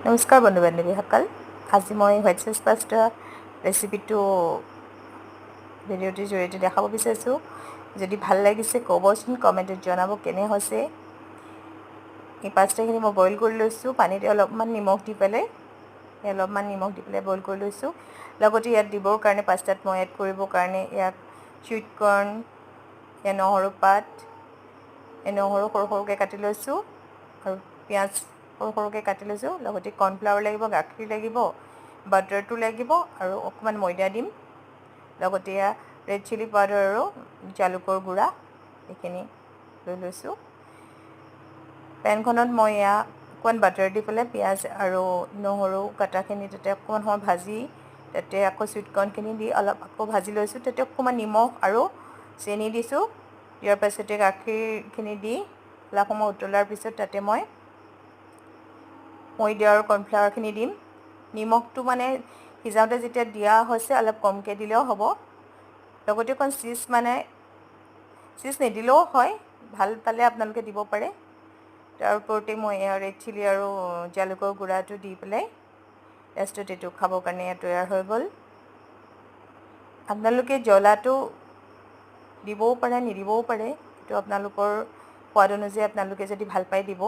নমস্কাৰ বন্ধু বান্ধৱীসকল, আজি মই হোৱাইট চচ পাস্তা ৰেচিপিটো ভিডিঅ'টিৰ জৰিয়তে দেখাব বিচাৰিছোঁ। যদি ভাল লাগিছে ক'বচোন, কমেণ্টত জনাব কেনে হৈছে। এই পাস্তাখিনি মই বইল কৰি লৈছোঁ, পানীতে অলপমান নিমখ দি পেলাই বইল কৰি লৈছোঁ। লগতে ইয়াত দিবৰ কাৰণে পাস্তাত মই এড কৰিবৰ কাৰণে ইয়াত চুইট কৰ্ণ, নহৰু পাত, নহৰু সৰু সৰুকৈ কাটি লৈছোঁ আৰু পিঁয়াজ সৰু সৰুকৈ কাটি লৈছোঁ। লগতে কৰ্ণফ্লাৱাৰ লাগিব, গাখীৰ লাগিব, বাটাৰটো লাগিব আৰু অকণমান ময়দা দিম। লগতে ৰেড চিলি পাউডাৰ আৰু জালুকৰ গুড়া এইখিনি লৈ লৈছোঁ। পেনখনত মই অকণমান বাটাৰ দি পেলাই পিঁয়াজ আৰু নহৰু কাটাখিনি তাতে অকণমান সময় ভাজি, তাতে আকৌ চুইট কৰ্ণখিনি দি অলপ আকৌ ভাজি লৈছোঁ। তাতে অকণমান নিমখ আৰু চেনি দিছোঁ। দিয়াৰ পাছতে গাখীৰখিনি দি অলপ সময় উতলাৰ পিছত তাতে মই ময়দা আৰু কৰ্ণফ্লাৱাৰখিনি দিম। নিমখটো মানে সিজাওঁতে যেতিয়া দিয়া হৈছে অলপ কমকৈ দিলেও হ'ব। লগতে অকণ চীজ নিদিলেও হয়, ভাল পালে আপোনালোকে দিব পাৰে। তাৰ ওপৰতে মই ৰেড চিলি আৰু জালুকৰ গুড়াটো দি পেলাই লাষ্টত এইটো খাবৰ কাৰণে তৈয়াৰ হৈ গ'ল। আপোনালোকে জ্বলাটো দিবও পাৰে, নিদিবও পাৰে। এইটো আপোনালোকৰ সোৱাদ অনুযায়ী আপোনালোকে যদি ভাল পায় দিব।